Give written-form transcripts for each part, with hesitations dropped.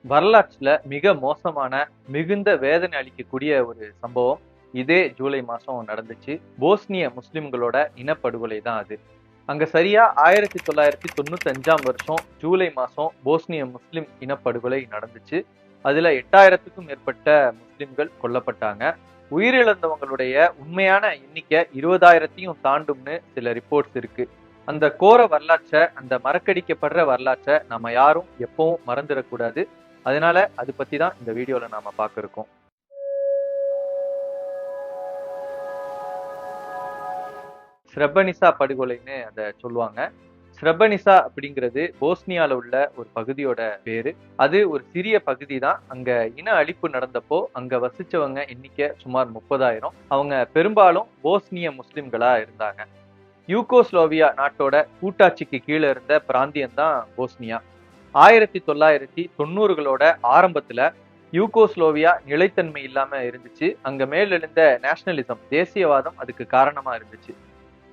வரலாற்றுல மிக மோசமான, மிகுந்த வேதனை அளிக்கக்கூடிய ஒரு சம்பவம் இதே ஜூலை மாசம் நடந்துச்சு. போஸ்னிய முஸ்லிம்களோட இனப்படுகொலை தான் அது. அங்க சரியா 1995ஆம் வருஷம் ஜூலை மாசம் போஸ்னிய முஸ்லிம் இனப்படுகொலை நடந்துச்சு. அதுல 8000க்கும் மேற்பட்ட முஸ்லிம்கள் கொல்லப்பட்டாங்க. உயிரிழந்தவங்களுடைய உண்மையான எண்ணிக்கை 20,000த்தையும் தாண்டும்னு சில ரிப்போர்ட்ஸ் இருக்கு. அந்த கோர வரலாற்றை, அந்த மறக்கடிக்கப்படுற வரலாற்றை நம்ம யாரும் எப்பவும் மறந்துடக்கூடாது. அதனால அது பத்தி தான் இந்த வீடியோல நாம பார்க்க இருக்கோம். ஸ்ரெபனிசா படுகொலைன்னு அதை சொல்லுவாங்க. ஸ்ரெபனிசா அப்படிங்கிறது போஸ்னியால உள்ள ஒரு பகுதியோட பேரு. அது ஒரு சிறிய பகுதி தான். அங்க இன அழிப்பு நடந்தப்போ அங்க வசிச்சவங்க எண்ணிக்கை சுமார் 30,000. அவங்க பெரும்பாலும் போஸ்னிய முஸ்லிம்களா இருந்தாங்க. யூகோஸ்லோவியா நாட்டோட கூட்டாட்சிக்கு கீழே இருந்த பிராந்தியம் தான் போஸ்னியா. 1990களோட ஆரம்பத்துல யூகோஸ்லோவியா நிலைத்தன்மை இல்லாம இருந்துச்சு. அங்க மேலெழுந்த நேஷனலிசம், தேசியவாதம் அதுக்கு காரணமா இருந்துச்சு.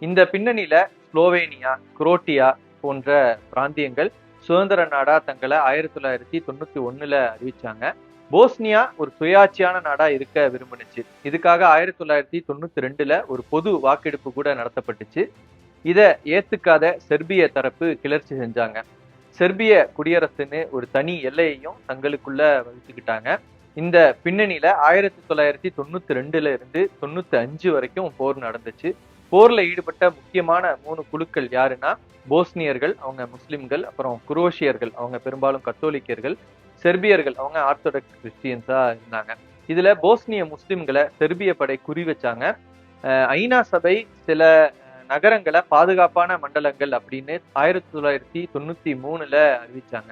இந்த பின்னணியில ஸ்லோவேனியா, குரோட்டியா போன்ற பிராந்தியங்கள் சுதந்திர நாடா தங்களை 1991ல அறிவிச்சாங்க. போஸ்னியா ஒரு சுயாட்சியான நாடா இருக்க விரும்புனுச்சு. இதுக்காக 1992ல ஒரு பொது வாக்கெடுப்பு கூட நடத்தப்பட்டுச்சு. இத ஏத்துக்காத செர்பிய தரப்பு கிளர்ச்சி செஞ்சாங்க. செர்பிய குடியரசுன்னு ஒரு தனி எல்லையையும் தங்களுக்குள்ள வகுத்துக்கிட்டாங்க. இந்த பின்னணியில 1992ல இருந்து 95 வரைக்கும் போர் நடந்துச்சு. போர்ல ஈடுபட்ட முக்கியமான 3 குழுக்கள் யாருன்னா, போஸ்னியர்கள், அவங்க முஸ்லிம்கள், அப்புறம் குரோஷியர்கள், அவங்க பெரும்பாலும் கத்தோலிக்கர்கள், செர்பியர்கள், அவங்க ஆர்த்தடாக்ஸ் கிறிஸ்டியன்ஸா இருந்தாங்க. இதுல போஸ்னிய முஸ்லிம்களை செர்பிய படை குறி வச்சாங்க. ஐநா சபை சில நகரங்களை பாதுகாப்பான மண்டலங்கள் அப்படின்னு 1993ல அறிவிச்சாங்க.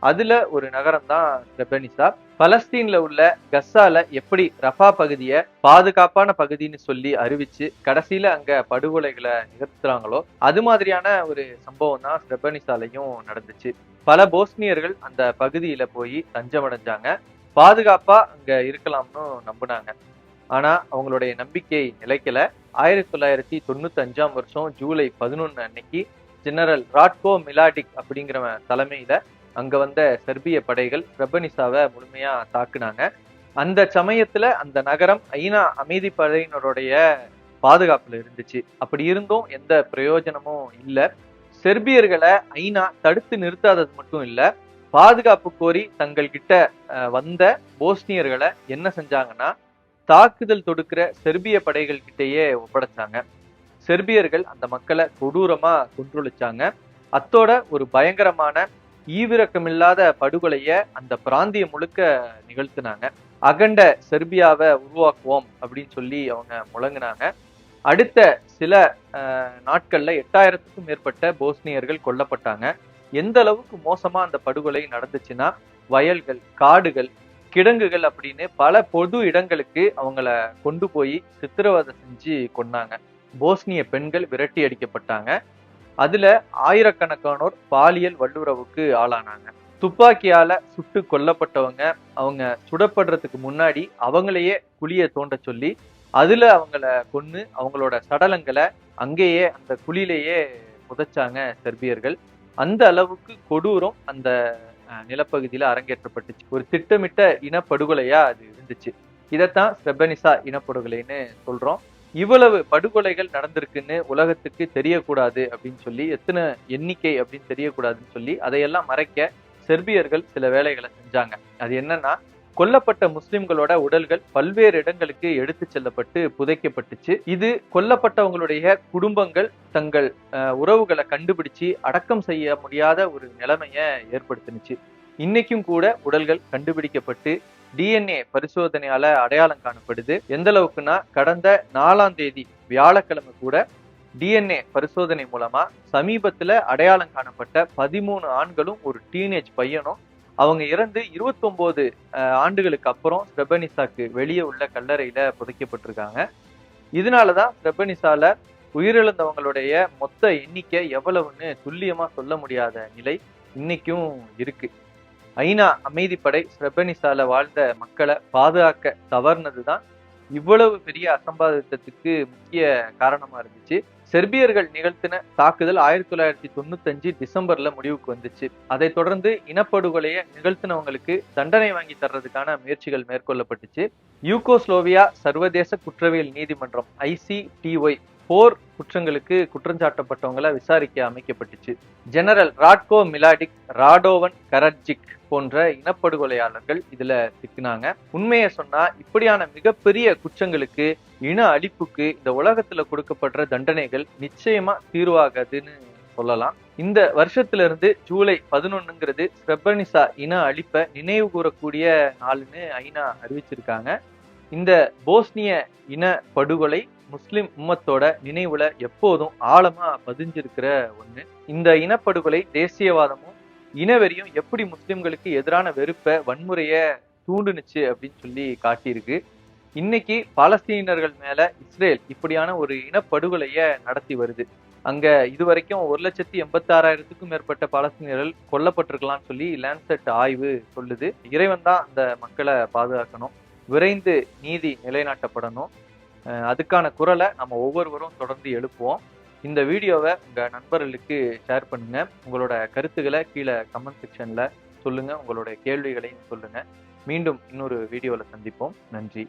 அதுல ஒரு நகரம் தான் ஸ்ரெபனிசா. பலஸ்தீன்ல உள்ள கஸ்ஸால எப்படி ரஃபா பகுதியை பாதுகாப்பான பகுதின்னு சொல்லி அறிவிச்சு கடைசியில அங்க படுகொலைகளை நிகழ்த்துறாங்களோ அது மாதிரியான ஒரு சம்பவம் தான் ஸ்ரெபனிசாலையும் நடந்துச்சு. பல போஸ்னியர்கள் அந்த பகுதியில போய் தஞ்சமடைஞ்சாங்க. பாதுகாப்பா அங்க இருக்கலாம்னு நம்பினாங்க. ஆனா அவங்களுடைய நம்பிக்கை நிலைக்கல. 1995ஆம் வருஷம் ஜூலை 11 அன்னைக்கு ஜெனரல் ராட்கோ மிலாடிக் அப்படிங்கிறவன் தலைமையில அங்க வந்த செர்பிய படைகள் ஸ்ரெபனிசாவை முழுமையா தாக்குனாங்க. அந்த சமயத்துல அந்த நகரம் ஐநா அமைதி படையினருடைய பாதுகாப்புல இருந்துச்சு. அப்படி இருந்தும் எந்த பிரயோஜனமும் இல்ல. செர்பியர்களை ஐநா தடுத்து நிறுத்தாதது மட்டும் இல்ல, பாதுகாப்பு கோரி தங்கள் கிட்ட வந்த போஸ்னியர்களை என்ன செஞ்சாங்கன்னா, தாக்குதல் தொடுக்கிற செர்பிய படைகள் கிட்டேயே ஒப்படைச்சாங்க. செர்பியர்கள் அந்த மக்களை கொடூரமா கொன்றொழிச்சாங்க. அத்தோட ஒரு பயங்கரமான ஈவிரக்கமில்லாத படுகொலைய அந்த பிராந்தியம் முழுக்க நிகழ்த்தினாங்க. அகண்ட செர்பியாவை உருவாக்குவோம் அப்படின்னு சொல்லி அவங்க முழங்கினாங்க. அடுத்த சில நாட்கள்ல 8000க்கும் மேற்பட்ட போஸ்னியர்கள் கொல்லப்பட்டாங்க. எந்த அளவுக்கு மோசமா அந்த படுகொலை நடந்துச்சுன்னா, வயல்கள், காடுகள், கிடங்குகள் அப்படின்னு பல பொது இடங்களுக்கு அவங்கள கொண்டு போய் சித்திரவதை செஞ்சு கொன்னாங்க. போஸ்னிய பெண்கள் விரட்டி அடிக்கப்பட்டாங்க. அதுல ஆயிரக்கணக்கானோர் பாலியல் வல்லுறவுக்கு ஆளானாங்க. துப்பாக்கியால சுட்டு கொல்லப்பட்டவங்க அவங்க சுடப்படுறதுக்கு முன்னாடி அவங்களையே குழிய தோண்ட சொல்லி அதுல அவங்கள கொன்னு அவங்களோட சடலங்களை அங்கேயே அந்த குழியிலேயே புதைச்சாங்க செர்பியர்கள். அந்த அளவுக்கு கொடூரம் அந்த நிலப்பகுதியில அரங்கேற்றப்பட்டுச்சு. ஒரு திட்டமிட்ட இனப்படுகொலையா அது இருந்துச்சு. இதைத்தான் ஸ்ரெபனிசா இனப்படுகொலைன்னு சொல்றோம். இவ்வளவு படுகொலைகள் நடந்திருக்குன்னு உலகத்துக்கு தெரியக்கூடாது அப்படின்னு சொல்லி, எத்தனை எண்ணிக்கை அப்படின்னு தெரியக்கூடாதுன்னு சொல்லி அதையெல்லாம் மறைக்க செர்பியர்கள் சில வேலைகளை செஞ்சாங்க. அது என்னன்னா, கொல்லப்பட்ட முஸ்லிம்களோட உடல்கள் பல்வேறு இடங்களுக்கு எடுத்து செல்லப்பட்டு புதைக்கப்பட்டுச்சு. இது கொல்லப்பட்டவங்களுடைய குடும்பங்கள் தங்கள் உறவுகளை கண்டுபிடிச்சு அடக்கம் செய்ய முடியாத ஒரு நிலைமைய ஏற்படுத்தினுச்சு. இன்னைக்கும் கூட உடல்கள் கண்டுபிடிக்கப்பட்டு டிஎன்ஏ பரிசோதனையால அடையாளம் காணப்படுது. எந்த அளவுக்குன்னா, கடந்த 4ஆம் தேதி வியாழக்கிழமை கூட டிஎன்ஏ பரிசோதனை மூலமா சமீபத்துல அடையாளம் காணப்பட்ட 13 ஆண்களும் ஒரு டீனேஜ் பையனும் அவங்க இறந்து 29 ஆண்டுகளுக்கு அப்புறம் ஸ்ரெபனிசாக்கு வெளியே உள்ள கல்லறையில புதைக்கப்பட்டிருக்காங்க. இதனாலதான் ஸ்ரெபனிசால உயிரிழந்தவங்களுடைய மொத்த எண்ணிக்கை எவ்வளவுன்னு துல்லியமா சொல்ல முடியாத நிலை இன்னைக்கும் இருக்கு. ஐநா அமைதிப்படை ஸ்ரெபனிசால வாழ்ந்த மக்களை பாதுகாக்க தவறுனதுதான் இவ்வளவு பெரிய அசம்பாவிதத்துக்கு முக்கிய காரணமா இருந்துச்சு. செர்பியர்கள் நிகழ்த்தின தாக்குதல் 1995 டிசம்பர்ல முடிவுக்கு வந்துச்சு. அதை தொடர்ந்து இனப்படுகொலையை நிகழ்த்தினவங்களுக்கு தண்டனை வாங்கி தர்றதுக்கான முயற்சிகள் மேற்கொள்ளப்பட்டுச்சு. யூகோஸ்லோவியா சர்வதேச குற்றவியல் நீதிமன்றம் ICTY போர் குற்றங்களுக்கு குற்றஞ்சாட்டப்பட்டவங்களை விசாரிக்க அமைக்கப்பட்டுச்சு. ஜெனரல் ராட்கோ மிலாடிக், ராடோவன் கரட்ஜிக் போன்ற இனப்படுகொலையாளர்கள் இதுல சிக்கினாங்க. உண்மையை சொன்னா இப்படியான மிகப்பெரிய குற்றங்களுக்கு, இன அழிப்புக்கு இந்த உலகத்துல கொடுக்கப்படுற தண்டனைகள் நிச்சயமா தீர்வாகாதுன்னு சொல்லலாம். இந்த வருஷத்துல இருந்து ஜூலை 11ங்கிறது ஸ்ரெப்ரனிசா இன அழிப்பை நினைவு கூறக்கூடிய நாள்னு ஐநா அறிவிச்சிருக்காங்க. இந்த போஸ்னிய இன படுகொலை முஸ்லிம் உம்மத்தோட நினைவுல எப்போதும் ஆழமா பதிஞ்சிருக்கிற ஒண்ணு. இந்த இனப்படுகொலை தேசியவாதமும் இனவெறியும் எப்படி முஸ்லிம்களுக்கு எதிரான வெறுப்பை, வன்முறைய தூண்டுனுச்சு அப்படின்னு சொல்லி காட்டியிருக்கு. இன்னைக்கு பாலஸ்தீனர்கள் மேல இஸ்ரேல் இப்படியான ஒரு இனப்படுகொலைய நடத்தி வருது. அங்க இதுவரைக்கும் 1,86,000க்கும் மேற்பட்ட பாலஸ்தீனர்கள் கொல்லப்பட்டிருக்கலாம்னு சொல்லி லான்செட் ஆய்வு சொல்லுது. இறைவன் தான் அந்த மக்களை பாதுகாக்கணும், விரைந்து நீதி நிலைநாட்டப்படணும். அதுக்கான குரலை நம்ம ஒவ்வொருவரும் தொடர்ந்து எழுப்புவோம். இந்த வீடியோவை உங்க நண்பர்களுக்கு ஷேர் பண்ணுங்க. உங்களோட கருத்துக்களை கீழே கமெண்ட் செக்ஷன்ல சொல்லுங்க. உங்களுடைய கேள்விகளையும் சொல்லுங்க. மீண்டும் இன்னொரு வீடியோல சந்திப்போம். நன்றி.